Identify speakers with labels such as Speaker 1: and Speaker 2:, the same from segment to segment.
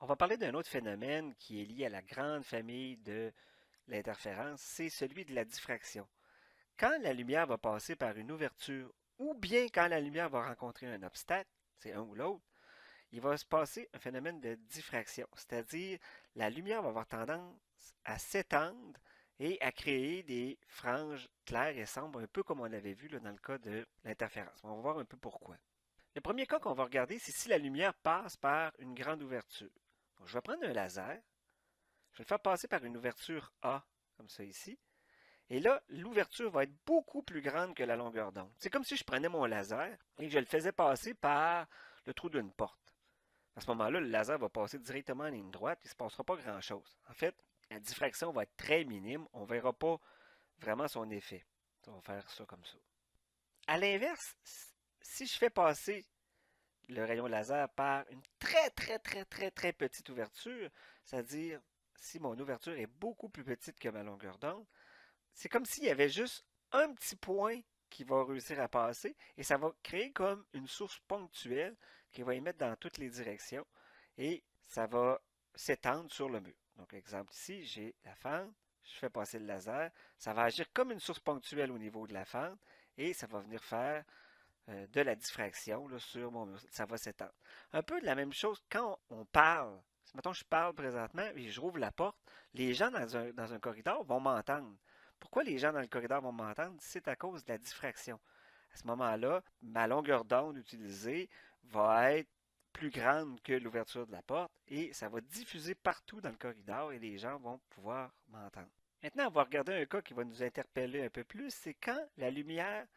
Speaker 1: On va parler d'un autre phénomène qui est lié à la grande famille de l'interférence, c'est celui de la diffraction. Quand la lumière va passer par une ouverture ou bien quand la lumière va rencontrer un obstacle, c'est un ou l'autre, il va se passer un phénomène de diffraction, c'est-à-dire la lumière va avoir tendance à s'étendre et à créer des franges claires et sombres, un peu comme on l'avait vu là, dans le cas de l'interférence. On va voir un peu pourquoi. Le premier cas qu'on va regarder, c'est si la lumière passe par une grande ouverture. Donc, je vais prendre un laser, je vais le faire passer par une ouverture A, comme ça ici. Et là, l'ouverture va être beaucoup plus grande que la longueur d'onde. C'est comme si je prenais mon laser et que je le faisais passer par le trou d'une porte. À ce moment-là, le laser va passer directement en ligne droite et il ne se passera pas grand-chose. En fait, la diffraction va être très minime. On ne verra pas vraiment son effet. On va faire ça comme ça. À l'inverse, si je fais passer le rayon laser par une très petite ouverture, c'est-à-dire si mon ouverture est beaucoup plus petite que ma longueur d'onde, c'est comme s'il y avait juste un petit point qui va réussir à passer et ça va créer comme une source ponctuelle qui va émettre dans toutes les directions et ça va s'étendre sur le mur. Donc, exemple ici, j'ai la fente, je fais passer le laser, ça va agir comme une source ponctuelle au niveau de la fente et ça va venir faire de la diffraction là, sur mon mur. Ça va s'étendre. Un peu de la même chose quand on parle. Mettons, je parle présentement et je rouvre la porte. Les gens dans un corridor vont m'entendre. Pourquoi les gens dans le corridor vont m'entendre? C'est à cause de la diffraction. À ce moment-là, ma longueur d'onde utilisée va être plus grande que l'ouverture de la porte et ça va diffuser partout dans le corridor et les gens vont pouvoir m'entendre. Maintenant, on va regarder un cas qui va nous interpeller un peu plus, c'est quand la lumière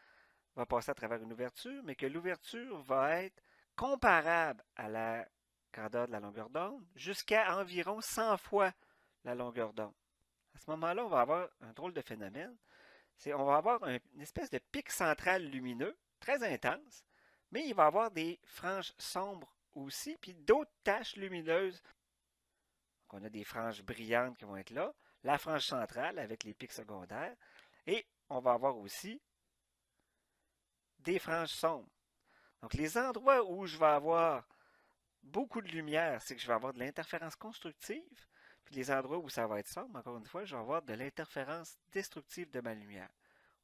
Speaker 1: va passer à travers une ouverture, mais que l'ouverture va être comparable à la grandeur de la longueur d'onde jusqu'à environ 100 fois la longueur d'onde. À ce moment-là, on va avoir un drôle de phénomène. On va avoir une espèce de pic central lumineux, très intense, mais il va y avoir des franges sombres aussi, puis d'autres taches lumineuses. Donc, on a des franges brillantes qui vont être là, la frange centrale avec les pics secondaires, et on va avoir aussi des franges sombres. Donc, les endroits où je vais avoir beaucoup de lumière, c'est que je vais avoir de l'interférence constructive. Puis les endroits où ça va être sombre, encore une fois, je vais avoir de l'interférence destructive de ma lumière.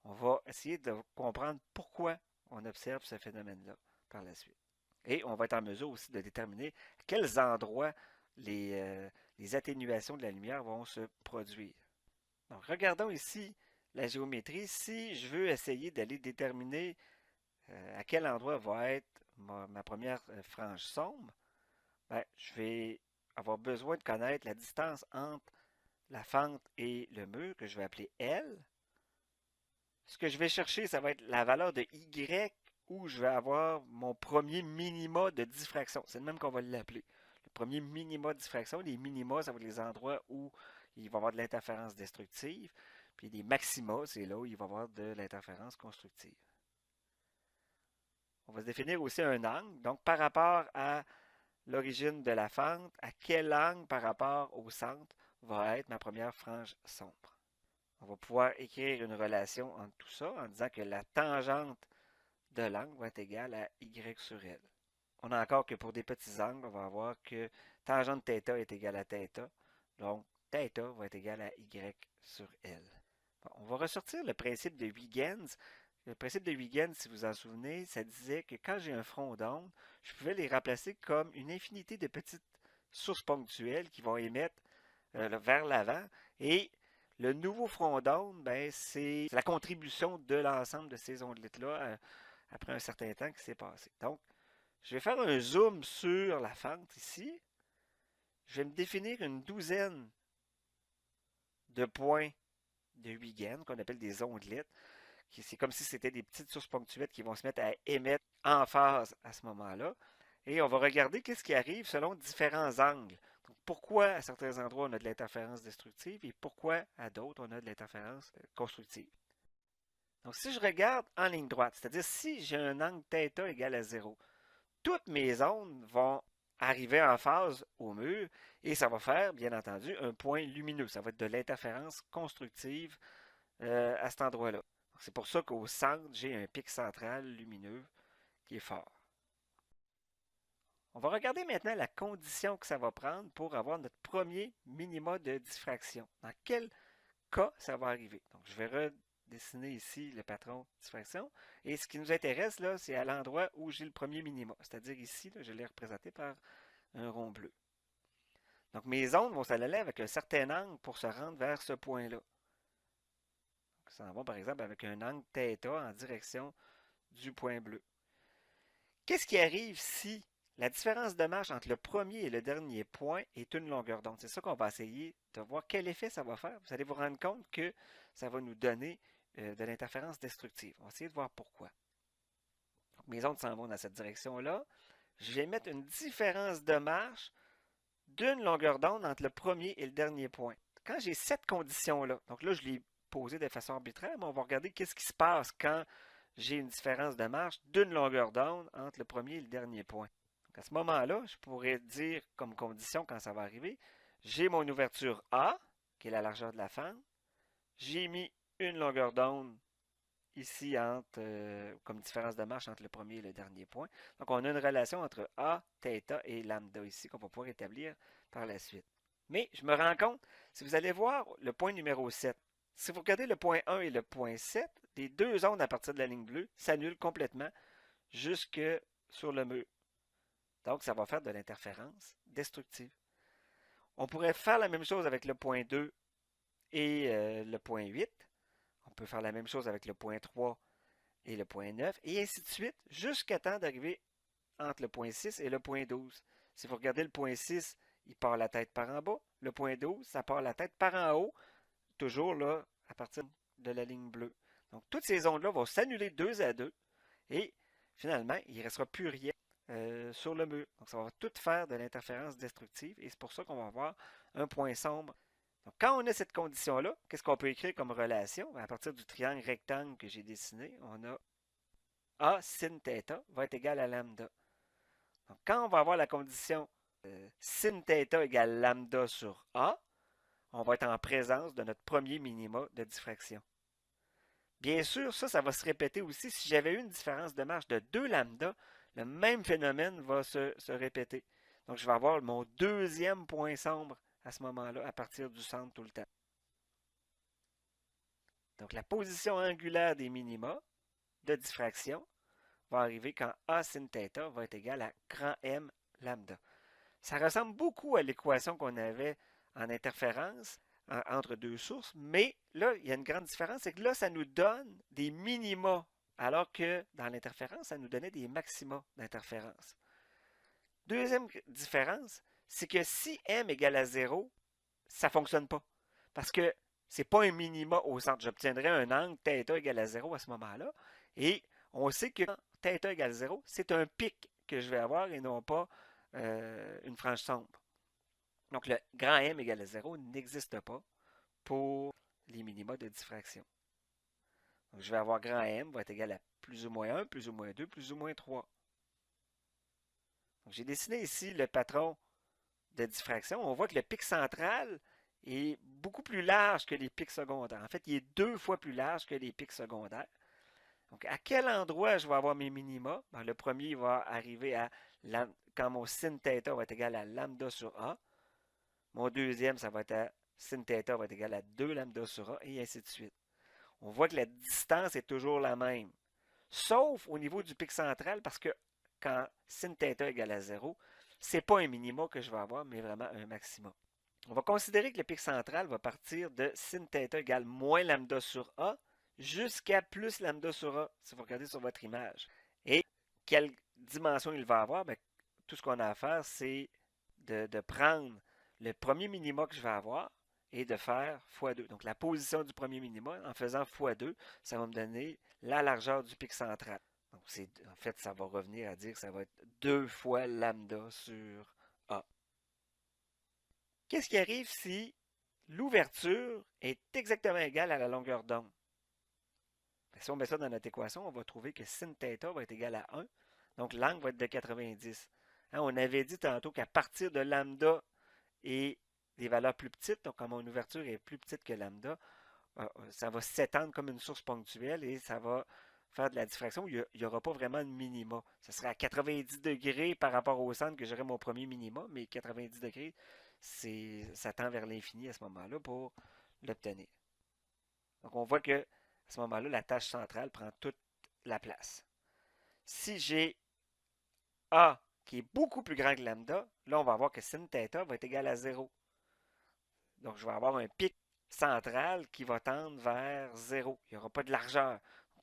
Speaker 1: On va essayer de comprendre pourquoi on observe ce phénomène-là par la suite. Et on va être en mesure aussi de déterminer à quels endroits les atténuations de la lumière vont se produire. Donc, regardons ici la géométrie. Si je veux essayer d'aller déterminer à quel endroit va être ma première frange sombre, ben, je vais avoir besoin de connaître la distance entre la fente et le mur que je vais appeler L. Ce que je vais chercher, ça va être la valeur de Y où je vais avoir mon premier minima de diffraction. C'est le même qu'on va l'appeler. Le premier minima de diffraction. Les minima, ça va être les endroits où il va y avoir de l'interférence destructive. Puis les maxima, c'est là où il va y avoir de l'interférence constructive. On va se définir aussi un angle. Donc, par rapport à l'origine de la fente, à quel angle par rapport au centre va être ma première frange sombre. On va pouvoir écrire une relation entre tout ça en disant que la tangente de l'angle va être égale à y sur L. On a encore que pour des petits angles, on va avoir que tangente θ est égale à θ. Donc, θ va être égal à y sur L. Bon, on va ressortir le principe de Huygens. Le principe de Huygens, si vous vous en souvenez, ça disait que quand j'ai un front d'onde, je pouvais les remplacer comme une infinité de petites sources ponctuelles qui vont émettre vers l'avant. Et le nouveau front d'onde, ben, c'est la contribution de l'ensemble de ces ondelettes-là après un certain temps qui s'est passé. Donc, je vais faire un zoom sur la fente ici. Je vais me définir une douzaine de points de Huygens, qu'on appelle des ondelettes. C'est comme si c'était des petites sources ponctuelles qui vont se mettre à émettre en phase à ce moment-là. Et on va regarder qu'est-ce qui arrive selon différents angles. Donc, pourquoi à certains endroits on a de l'interférence destructive et pourquoi à d'autres on a de l'interférence constructive. Donc, si je regarde en ligne droite, c'est-à-dire si j'ai un angle θ égal à 0, toutes mes ondes vont arriver en phase au mur et ça va faire, bien entendu, un point lumineux. Ça va être de l'interférence constructive à cet endroit-là. C'est pour ça qu'au centre, j'ai un pic central lumineux qui est fort. On va regarder maintenant la condition que ça va prendre pour avoir notre premier minima de diffraction. Dans quel cas ça va arriver? Donc, je vais redessiner ici le patron diffraction. Et ce qui nous intéresse, là, c'est à l'endroit où j'ai le premier minima. C'est-à-dire ici, là, je l'ai représenté par un rond bleu. Donc, mes ondes vont s'aller avec un certain angle pour se rendre vers ce point-là. Ça en va, par exemple, avec un angle θ en direction du point bleu. Qu'est-ce qui arrive si la différence de marche entre le premier et le dernier point est une longueur d'onde? C'est ça qu'on va essayer de voir quel effet ça va faire. Vous allez vous rendre compte que ça va nous donner de l'interférence destructive. On va essayer de voir pourquoi. Donc, mes ondes s'en vont dans cette direction-là. Je vais mettre une différence de marche d'une longueur d'onde entre le premier et le dernier point. Quand j'ai cette condition-là, donc là, je l'ai posée de façon arbitraire, mais on va regarder qu'est-ce qui se passe quand j'ai une différence de marche d'une longueur d'onde entre le premier et le dernier point. Donc à ce moment-là, je pourrais dire comme condition quand ça va arriver, j'ai mon ouverture A, qui est la largeur de la fente. J'ai mis une longueur d'onde ici comme différence de marche entre le premier et le dernier point. Donc on a une relation entre A, θ et lambda ici qu'on va pouvoir établir par la suite. Mais je me rends compte, si vous allez voir le point numéro 7, si vous regardez le point 1 et le point 7, les deux ondes à partir de la ligne bleue s'annulent complètement jusque sur le mur. Donc, ça va faire de l'interférence destructive. On pourrait faire la même chose avec le point 2 et le point 8. On peut faire la même chose avec le point 3 et le point 9, et ainsi de suite, jusqu'à temps d'arriver entre le point 6 et le point 12. Si vous regardez le point 6, il part la tête par en bas. Le point 12, ça part la tête par en haut, toujours là, à partir de la ligne bleue. Donc, toutes ces ondes-là vont s'annuler deux à deux, et finalement, il ne restera plus rien sur le mur. Donc, ça va tout faire de l'interférence destructive, et c'est pour ça qu'on va avoir un point sombre. Donc, quand on a cette condition-là, qu'est-ce qu'on peut écrire comme relation? À partir du triangle rectangle que j'ai dessiné, on a A sin θ va être égal à lambda. Donc, quand on va avoir la condition sin θ égale lambda sur A, on va être en présence de notre premier minima de diffraction. Bien sûr, ça va se répéter aussi. Si j'avais eu une différence de marche de 2 lambda, le même phénomène va se répéter. Donc, je vais avoir mon deuxième point sombre à ce moment-là, à partir du centre tout le temps. Donc, la position angulaire des minima de diffraction va arriver quand A sin θ va être égal à grand M lambda. Ça ressemble beaucoup à l'équation qu'on avait en interférence entre deux sources, mais là, il y a une grande différence, c'est que là, ça nous donne des minima, alors que dans l'interférence, ça nous donnait des maxima d'interférence. Deuxième différence, c'est que si M égale à 0, ça ne fonctionne pas. Parce que ce n'est pas un minima au centre. J'obtiendrai un angle θ égale à 0 à ce moment-là. Et on sait que θ égale 0, c'est un pic que je vais avoir et non pas une frange sombre. Donc le grand M égale à 0 n'existe pas pour les minima de diffraction. Donc je vais avoir grand M va être égal à plus ou moins 1, plus ou moins 2, plus ou moins 3. Donc j'ai dessiné ici le patron de diffraction. On voit que le pic central est beaucoup plus large que les pics secondaires. En fait, il est 2 fois plus large que les pics secondaires. Donc, à quel endroit je vais avoir mes minima? Ben, le premier va arriver à quand mon sin θ va être égal à lambda sur A. Mon deuxième, ça va être à sin θ va être égal à 2 lambda sur A, et ainsi de suite. On voit que la distance est toujours la même. Sauf au niveau du pic central, parce que quand sin θ égale à 0, ce n'est pas un minima que je vais avoir, mais vraiment un maximum. On va considérer que le pic central va partir de sin θ égale moins lambda sur A jusqu'à plus lambda sur A, si vous regardez sur votre image. Et quelle dimension il va avoir? Bien, tout ce qu'on a à faire, c'est de prendre le premier minima que je vais avoir et de faire x2. Donc la position du premier minima, en faisant x2, ça va me donner la largeur du pic central. Donc en fait, ça va revenir à dire que ça va être 2 fois lambda sur A. Qu'est-ce qui arrive si l'ouverture est exactement égale à la longueur d'onde? Si on met ça dans notre équation, on va trouver que sin θ va être égal à 1. Donc l'angle va être de 90. On avait dit tantôt qu'à partir de lambda et des valeurs plus petites, donc quand mon ouverture est plus petite que lambda, ça va s'étendre comme une source ponctuelle et ça va faire de la diffraction où il n'y aura pas vraiment de minima. Ce serait à 90 degrés par rapport au centre que j'aurais mon premier minima, mais 90 degrés, ça tend vers l'infini à ce moment-là pour l'obtenir. Donc on voit que à ce moment-là, la tâche centrale prend toute la place. Si j'ai A qui est beaucoup plus grand que lambda, là on va voir que sin θ va être égal à 0. Donc je vais avoir un pic central qui va tendre vers 0. Il n'y aura pas de largeur.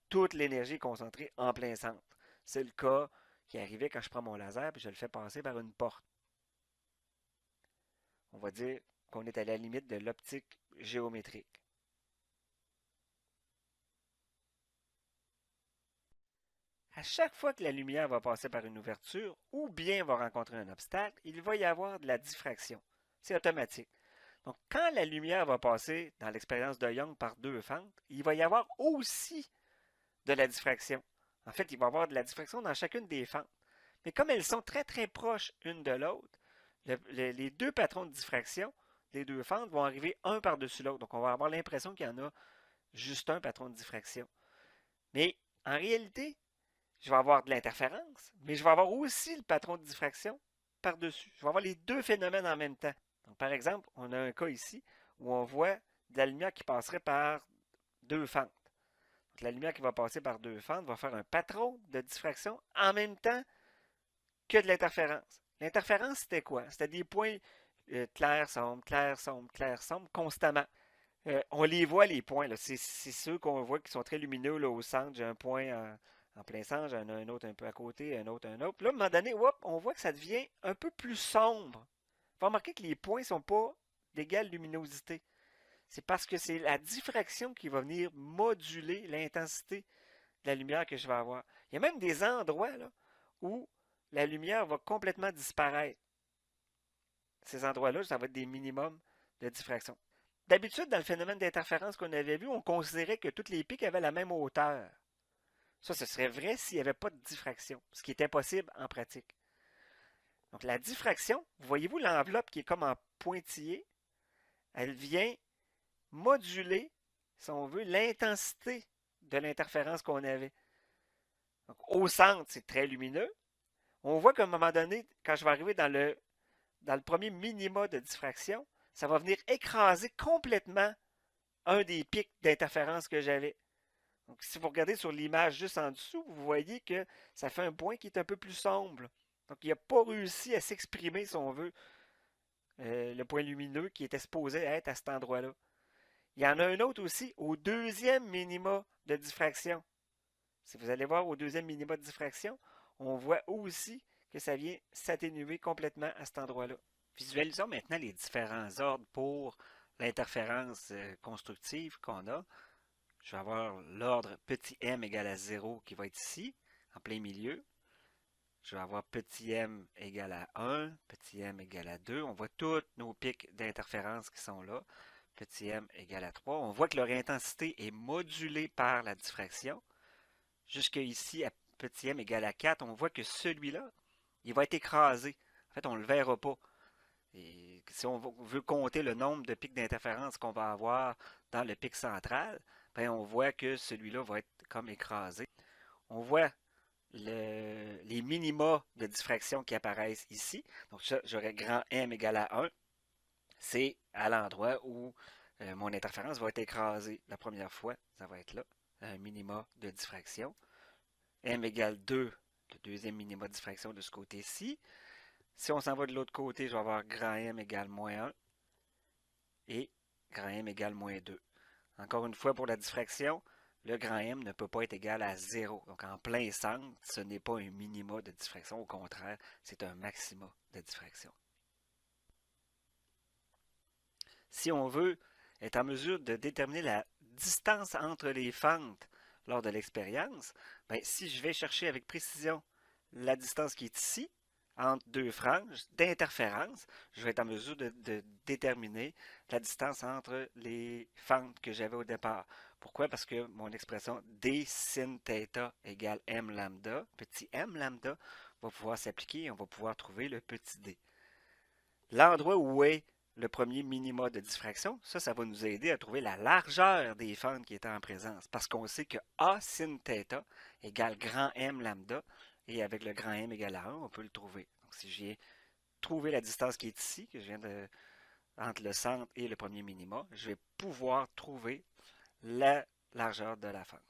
Speaker 1: Toute l'énergie est concentrée en plein centre. C'est le cas qui arrivait quand je prends mon laser et je le fais passer par une porte. On va dire qu'on est à la limite de l'optique géométrique. À chaque fois que la lumière va passer par une ouverture ou bien va rencontrer un obstacle, il va y avoir de la diffraction. C'est automatique. Donc, quand la lumière va passer dans l'expérience de Young par deux fentes, il va y avoir aussi de la diffraction. En fait, il va y avoir de la diffraction dans chacune des fentes. Mais comme elles sont très très proches une de l'autre, les deux patrons de diffraction, les deux fentes, vont arriver un par-dessus l'autre. Donc, on va avoir l'impression qu'il y en a juste un patron de diffraction. Mais en réalité, je vais avoir de l'interférence, mais je vais avoir aussi le patron de diffraction par-dessus. Je vais avoir les deux phénomènes en même temps. Donc, par exemple, on a un cas ici où on voit de la lumière qui passerait par deux fentes. Donc, la lumière qui va passer par deux fentes va faire un patron de diffraction en même temps que de l'interférence. L'interférence, c'était quoi? C'était des points clair, sombre, clair, sombre, clair, sombre, constamment. On les voit, les points. C'est ceux qu'on voit qui sont très lumineux là, au centre. J'ai un point en plein centre, j'en ai un autre un peu à côté, un autre, un autre. Puis là, à un moment donné, on voit que ça devient un peu plus sombre. Il faut remarquer que les points ne sont pas d'égale luminosité. C'est parce que c'est la diffraction qui va venir moduler l'intensité de la lumière que je vais avoir. Il y a même des endroits là, où la lumière va complètement disparaître. Ces endroits-là, ça va être des minimums de diffraction. D'habitude, dans le phénomène d'interférence qu'on avait vu, on considérait que toutes les pics avaient la même hauteur. Ça, ce serait vrai s'il n'y avait pas de diffraction, ce qui est impossible en pratique. Donc la diffraction, voyez-vous l'enveloppe qui est comme en pointillé, elle vient moduler, si on veut, l'intensité de l'interférence qu'on avait. Donc, au centre, c'est très lumineux. On voit qu'à un moment donné, quand je vais arriver dans le premier minima de diffraction, ça va venir écraser complètement un des pics d'interférence que j'avais. Donc, si vous regardez sur l'image juste en dessous, vous voyez que ça fait un point qui est un peu plus sombre. Donc, il n'a pas réussi à s'exprimer, si on veut, le point lumineux qui était supposé être à cet endroit-là. Il y en a un autre aussi au deuxième minima de diffraction. Si vous allez voir au deuxième minima de diffraction, on voit aussi que ça vient s'atténuer complètement à cet endroit-là. Visualisons maintenant les différents ordres pour l'interférence constructive qu'on a. Je vais avoir l'ordre petit m égale à 0 qui va être ici, en plein milieu. Je vais avoir petit m égale à 1, petit m égale à 2. On voit tous nos pics d'interférence qui sont là. Petit m égale à 3. On voit que leur intensité est modulée par la diffraction. Jusqu'ici, à petit m égale à 4, on voit que celui-là, il va être écrasé. En fait, on ne le verra pas. Et si on veut compter le nombre de pics d'interférence qu'on va avoir dans le pic central, ben on voit que celui-là va être comme écrasé. On voit les minima de diffraction qui apparaissent ici. Donc ça, j'aurais grand M égale à 1. C'est à l'endroit où mon interférence va être écrasée la première fois. Ça va être là, un minima de diffraction. M égale 2, le deuxième minima de diffraction de ce côté-ci. Si on s'en va de l'autre côté, je vais avoir grand M égale moins 1 et grand M égale moins 2. Encore une fois, pour la diffraction, le grand M ne peut pas être égal à 0. Donc, en plein centre, ce n'est pas un minima de diffraction. Au contraire, c'est un maxima de diffraction. Si on veut être en mesure de déterminer la distance entre les fentes lors de l'expérience, ben, si je vais chercher avec précision la distance qui est ici, entre deux franges d'interférence, je vais être en mesure de déterminer la distance entre les fentes que j'avais au départ. Pourquoi? Parce que mon expression d sin θ égale m lambda, petit m lambda, va pouvoir s'appliquer et on va pouvoir trouver le petit d. L'endroit où est le premier minima de diffraction, ça va nous aider à trouver la largeur des fentes qui étaient en présence. Parce qu'on sait que A sin θ égale grand M lambda, et avec le grand M égale à 1, on peut le trouver. Donc si je viens trouver la distance qui est ici, que je viens de, entre le centre et le premier minima, je vais pouvoir trouver la largeur de la fente.